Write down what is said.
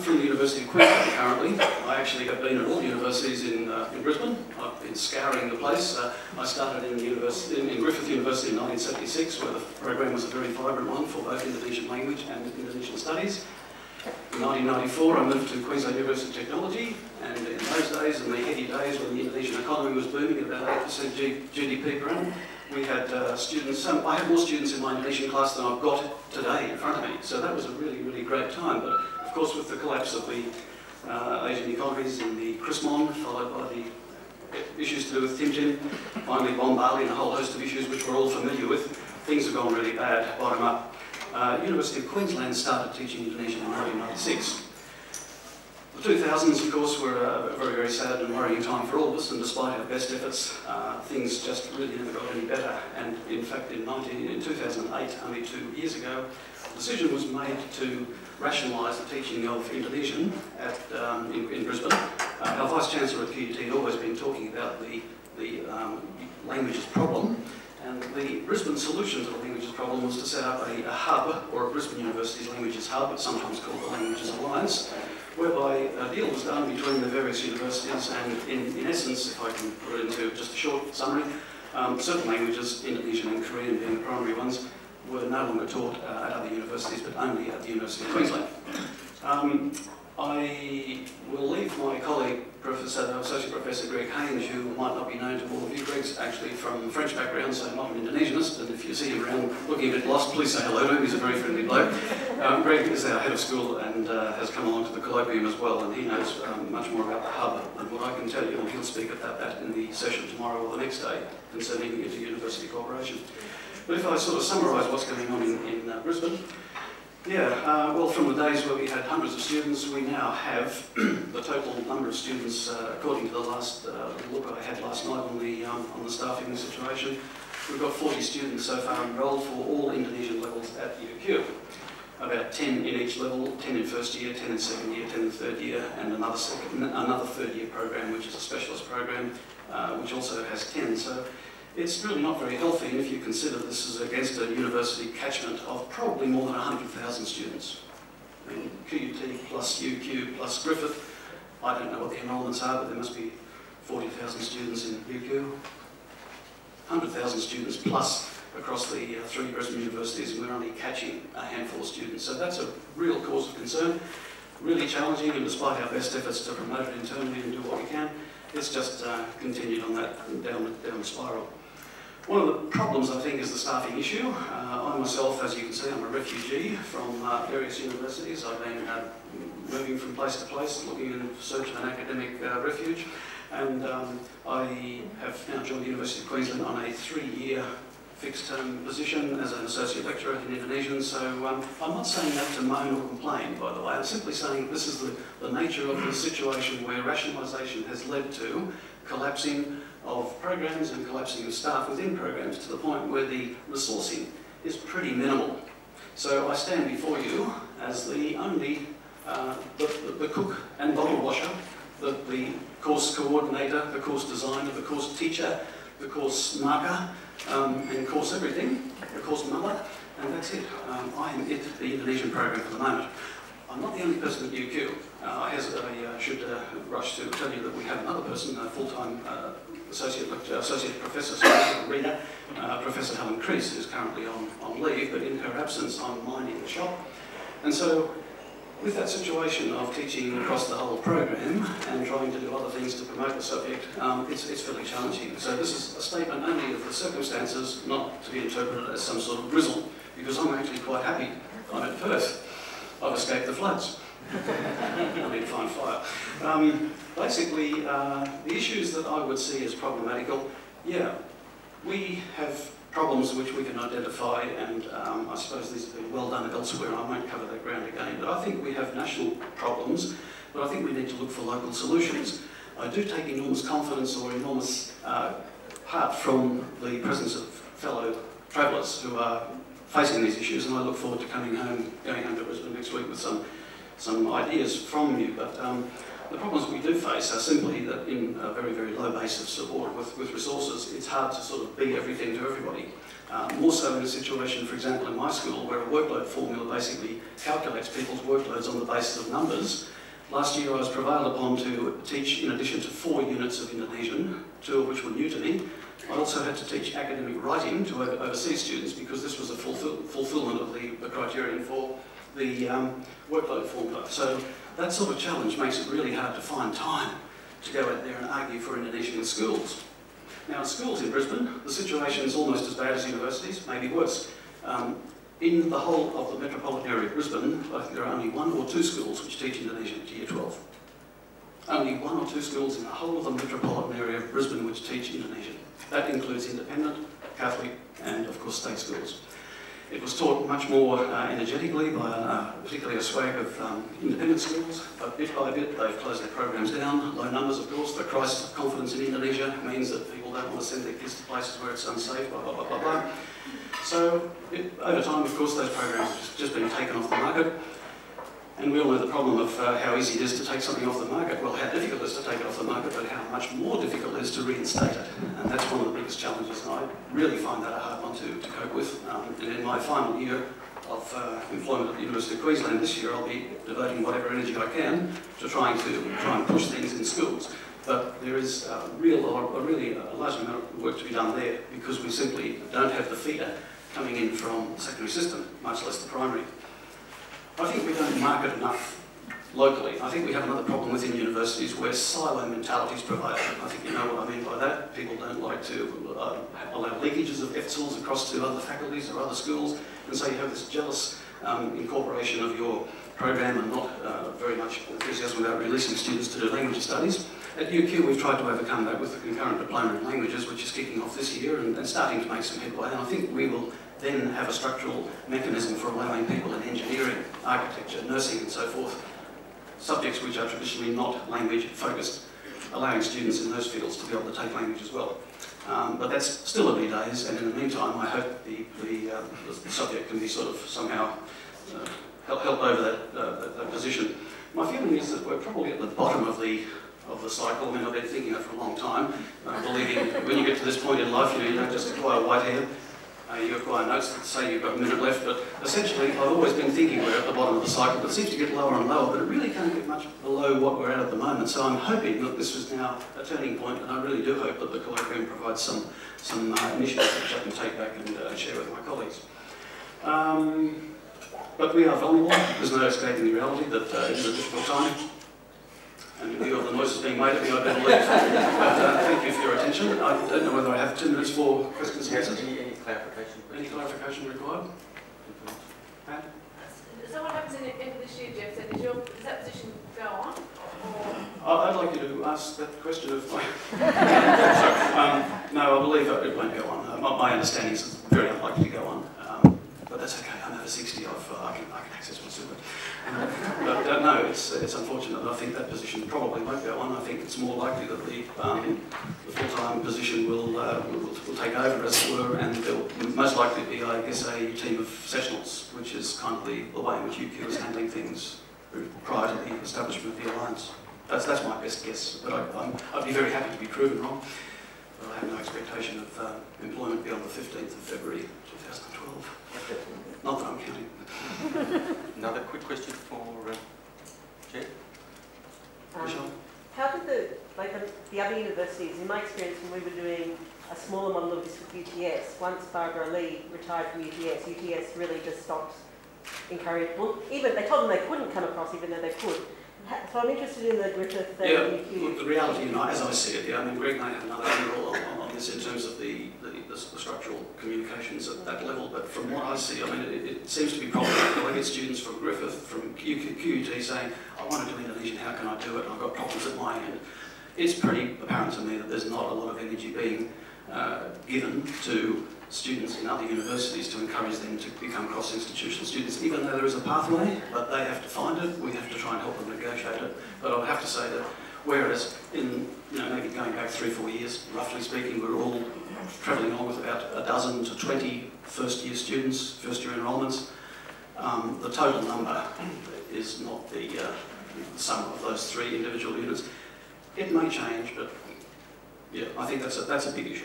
from the University of Queensland currently. I actually have been at all universities in Brisbane. I've been scouring the place. I started in Griffith University in 1976, where the program was a very vibrant one for both Indonesian language and Indonesian studies. In 1994, I moved to Queensland University of Technology, and in those days, in the heady days when the Indonesian economy was booming at about 8% GDP per annum, we had students. I had more students in my Indonesian class than I've got today in front of me. So that was a really, really great time. But of course, with the collapse of the Asian economies and the Krismon, followed by the issues to do with Tim, finally Bombali and a whole host of issues which we're all familiar with, things have gone really bad, bottom up. University of Queensland started teaching Indonesian in 1996. The 2000s, of course, were a very, very sad and worrying time for all of us, and despite our best efforts, things just really never got any better. And in fact, in 2008, only 2 years ago, a decision was made to rationalise the teaching of Indonesian in Brisbane. Our Vice-Chancellor at QUT had always been talking about the languages problem, and the Brisbane solution to the languages problem was to set up a hub, or a Brisbane University's languages hub, it's sometimes called the Languages Alliance, whereby a deal was done between the various universities, and in essence, if I can put it into just a short summary, certain languages, Indonesian and Korean being the primary ones, were no longer taught at other universities, but only at the University of Queensland. I will leave my colleague, Associate Professor Greg Haynes, who might not be known to all of you. Greg's actually from French background, so not an Indonesianist, and if you see him around looking a bit lost, please say hello to him. He's a very friendly bloke. Greg is our head of school and has come along to the Colloquium as well, and he knows much more about the hub than what I can tell you, and he'll speak about that in the session tomorrow or the next day concerning inter-university cooperation. But if I sort of summarise what's going on in Brisbane, well, from the days where we had hundreds of students, we now have the total number of students, according to the last look I had last night on the staffing situation, we've got 40 students so far enrolled for all Indonesian levels at UQ. About 10 in each level, 10 in first year, 10 in second year, 10 in third year, and another third year program, which is a specialist program, which also has 10. So it's really not very healthy, and if you consider this is against a university catchment of probably more than 100,000 students. I mean, QUT plus UQ plus Griffith, I don't know what the enrolments are, but there must be 40,000 students in UQ. 100,000 students plus across the three Brisbane universities, and we're only catching a handful of students. So that's a real cause of concern, really challenging, and despite our best efforts to promote it internally and do what we can, it's just continued on that down the spiral. One of the problems, I think, is the staffing issue. I myself, as you can see, I'm a refugee from various universities. I've been moving from place to place, looking in search of an academic refuge, and I have now joined the University of Queensland on a 3-year fixed-term position as an associate lecturer in Indonesian. So I'm not saying that to moan or complain, by the way. I'm simply saying this is the nature of the situation where rationalisation has led to collapsing of programs and collapsing of staff within programs to the point where the resourcing is pretty minimal. So I stand before you as the only, the cook and bottle washer, the course coordinator, the course designer, the course teacher, the course marker, and course everything, the course mother, and that's it. I am it, the Indonesian program for the moment. I'm not the only person at UQ. I should rush to tell you that we have another person, a full-time associate professor, Professor Helen Crease, who's currently on leave, but in her absence, I'm minding the shop. And so, with that situation of teaching across the whole program and trying to do other things to promote the subject, it's fairly challenging. So this is a statement only of the circumstances, not to be interpreted as some sort of grizzle, because I'm actually quite happy. I'm at Perth. I've escaped the floods. I need to find fire. Basically, the issues that I would see as problematical, we have problems which we can identify, and I suppose these have been well done elsewhere, and I won't cover that ground again, but I think we have national problems, but I think we need to look for local solutions. I do take enormous confidence or enormous heart from the presence of fellow travellers who are facing these issues, and I look forward to going home to Brisbane next week with some ideas from you. But The problems we do face are simply that in a very, very low base of support with resources, it's hard to sort of be everything to everybody. More so in a situation, for example, in my school, where a workload formula basically calculates people's workloads on the basis of numbers. Last year I was prevailed upon to teach, in addition to 4 units of Indonesian, 2 of which were new to me. I also had to teach academic writing to overseas students because this was a fulfilment of the criterion for the workload formula. So that sort of challenge makes it really hard to find time to go out there and argue for Indonesian in schools. Now in schools in Brisbane, the situation is almost as bad as universities, maybe worse. In the whole of the metropolitan area of Brisbane, I think there are only 1 or 2 schools which teach Indonesian to Year 12. Only 1 or 2 schools in the whole of the metropolitan area of Brisbane which teach Indonesian. That includes independent, Catholic and of course state schools. It was taught much more energetically by particularly a swag of independent schools, but bit by bit they've closed their programs down. Low numbers, of course. The crisis of confidence in Indonesia means that people don't want to send their kids to places where it's unsafe, blah, blah, blah, blah, blah. So over time, of course, those programs have just been taken off the market. And we all know the problem of how easy it is to take something off the market. Well, how difficult it is to take it off the market, but how much more difficult it is to reinstate it. And that's one of the biggest challenges, and I really find that a hard one to cope with. And in my final year of employment at the University of Queensland this year, I'll be devoting whatever energy I can to try and push things in schools. But there is a large amount of work to be done there because we simply don't have the feeder coming in from the secondary system, much less the primary. I think we don't market enough locally. I think we have another problem within universities where silo mentalities prevail. I think you know what I mean by that. People don't like to allow leakages of FTLs across to other faculties or other schools, and so you have this jealous incorporation of your program and not very much enthusiasm about releasing students to do language studies. At UQ we've tried to overcome that with the concurrent diploma in languages, which is kicking off this year and starting to make some headway, and I think we will then have a structural mechanism for allowing people in engineering, architecture, nursing and so forth, subjects which are traditionally not language focused, allowing students in those fields to be able to take language as well. But that's still early days, and in the meantime I hope the subject can be sort of somehow helped over that position. My feeling is that we're probably at the bottom of the cycle. I mean, I've been thinking that for a long time, believing when you get to this point in life, you don't just acquire white hair. You acquire notes that say you've got a minute left, but essentially I've always been thinking we're at the bottom of the cycle, but it seems to get lower and lower, but it really can't get much below what we're at the moment. So I'm hoping that this is now a turning point, and I really do hope that the Colloquium provides some initiatives which I can take back and share with my colleagues. But we are vulnerable. There's no escaping the reality that it is a difficult time. And in view of the noises being made at me, I better leave. But thank you for your attention. I don't know whether I have 2 minutes for questions and answers. Any clarification? Any clarification required? Pat? So what happens in the end of this year, Geoff? Then does that position go on? I'd like you to ask that question of my... Sorry. No, I believe it won't go on. My understanding is it's very unlikely to go on. But that's okay. I'm over 60. I can access my super. But no, it's unfortunate. I think that position probably won't go on. I think it's more likely that the full-time position will take over, as it were, and there will most likely be, I guess, a team of sessionals, which is kind of the way in which UQ is handling things prior to the establishment of the alliance. That's my best guess. But I'd be very happy to be proven wrong. But I have no expectation of employment beyond the 15th of February 2012. Not that I'm counting. Another quick question for Geoff. Michelle? How did the other universities, in my experience when we were doing a smaller model of this with UTS, once Barbara Lee retired from UTS really just stopped encouraging, well, even they told them they couldn't come across even though they could. So I'm interested in the Griffith UQ. Look, the reality, as I see it, I mean, Greg may have another angle on this in terms of the structural communications at that level, but from what I see, I mean, it seems to be problematic. I get students from Griffith, from QUT saying, I want to do Indonesian, how can I do it? And I've got problems at my end. It's pretty apparent to me that there's not a lot of energy being given to students in other universities to encourage them to become cross-institutional students, even though there is a pathway, but they have to find it, we have to try and help them negotiate it. But I would have to say that whereas in, maybe going back 3 or 4 years, roughly speaking, we're all travelling along with about a dozen to 20 first-year students, first-year enrolments, the total number is not the the sum of those 3 individual units. It may change, but yeah, I think that's a big issue.